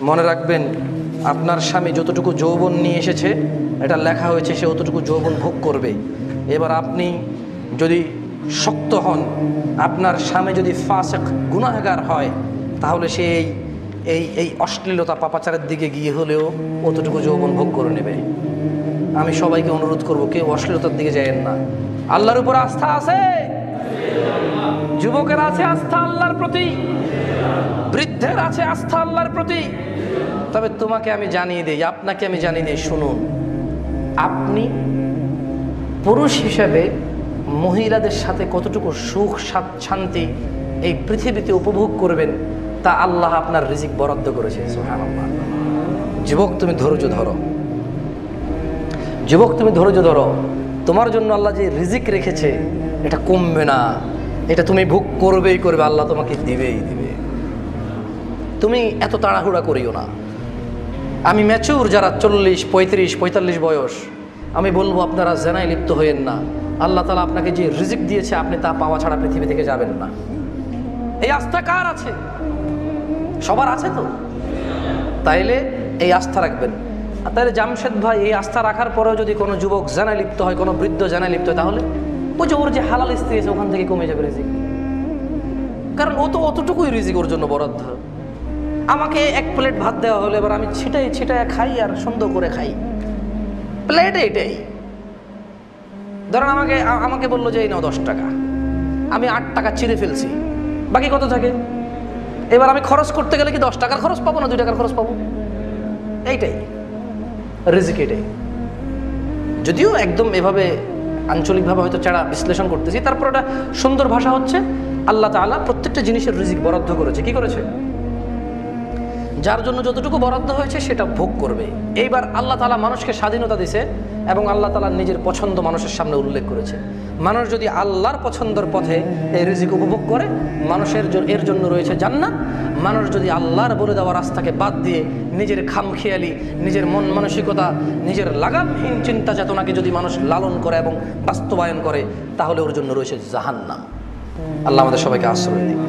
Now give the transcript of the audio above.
মনে রাখবেন, আপনার স্বামী যতটুকু যৌবন নিয়ে এসেছে এটা লেখা হয়েছে, সে অতটুকু যৌবন ভোগ করবে। এবার আপনি যদি শক্ত হন, আপনার স্বামী যদি ফাসিক গুনাহগার হয়, তাহলে সে এই অশ্লীলতা পাপাচারের দিকে গিয়ে হলেও অতটুকু যৌবন ভোগ করে নেবে। আমি সবাইকে অনুরোধ করব, কেউ অশ্লীলতার দিকে যায়েন না। আল্লাহর উপর আস্থা আছে, যুবকের আছে আস্থা আল্লাহর প্রতি, বৃদ্ধের আছে আস্থা আল্লাহর প্রতি। তবে তোমাকে আমি জানিয়ে দিই, আপনাকে আমি জানিয়ে দিই, শুনুন, আপনি পুরুষ হিসেবে মহিলাদের সাথে কতটুকু সুখ শান্তি এই পৃথিবীতে উপভোগ করবেন তা আল্লাহ আপনার রিজিক বরাদ্দ করেছে। সুবহানাল্লাহ। যুবক তুমি ধৈর্য ধরো, যুবক তুমি ধৈর্য ধরো। তোমার জন্য আল্লাহ যে রিজিক রেখেছে এটা কমবে না, এটা তুমি ভোগ করবেই করবে, আল্লাহ তোমাকে দিবেই দিবে। তুমি এত তাড়াহুড়া করিও না। আমি ম্যাচিউর যারা 40, 35, 45 বয়স, আমি বলবো আপনারা জেনায় লিপ্ত হইয়েন না। আল্লাহ তাআলা আপনাকে যে রিজিক দিয়েছে আপনি তা পাওয়া ছাড়া পৃথিবী থেকে যাবেন না। এই আস্থা কার আছে? সবার আছে তো? তাইলে এই আস্থা রাখবেন। আর তাহলে জামশেদ ভাই, এই আস্থা রাখার পরেও যদি কোনো যুবক জেনায় লিপ্ত হয়, কোনো বৃদ্ধ জেনায় লিপ্ত হয়, তাহলে ওই যে ওর যে হালাল স্ত্রী আছে ওখান থেকে কমে যাবে রিজিক। কারণ ও তো অতটুকুই রিজিক ওর জন্য বরাদ্দ। আমাকে এক প্লেট ভাত দেওয়া হলে এবার আমি ছিটায় খাই আর সুন্দর করে খাই, প্লেট এইটাই। ধরেন আমাকে বললো যে এই নাও 10 টাকা, আমি 8 টাকা চিড়ে ফেলছি, বাকি কত থাকে? এবার আমি খরচ করতে গেলে কি 10 টাকার খরচ পাবো না 2 টাকার খরচ পাবো? এইটাই রিজিক, এটাই। যদিও একদম এভাবে আঞ্চলিকভাবে হয়তো চাড়া বিশ্লেষণ করতেছি, তারপর এটা সুন্দর ভাষা হচ্ছে আল্লাহ তাআলা প্রত্যেকটা জিনিসের রিজিক বরাদ্দ করেছে। কি করেছে? যার জন্য যতটুকু বরাদ্দ হয়েছে সেটা ভোগ করবে। এইবার আল্লাহ তাআলা মানুষকে স্বাধীনতা দিয়েছে এবং আল্লাহ তাআলা নিজের পছন্দ মানুষের সামনে উল্লেখ করেছে। মানুষ যদি আল্লাহর পছন্দের পথে এই রিজিক উপভোগ করে, মানুষের এর জন্য রয়েছে জান্নাত। মানুষ যদি আল্লাহর বলে দেওয়া রাস্তাকে বাদ দিয়ে নিজের খামখেয়ালি, নিজের মন মানসিকতা, নিজের লাগামহীন চিন্তা চেতনাকে যদি মানুষ লালন করে এবং বাস্তবায়ন করে, তাহলে ওর জন্য রয়েছে জাহান্নাম। আল্লাহ আমাদের সবাইকে আশ্রয় দিন।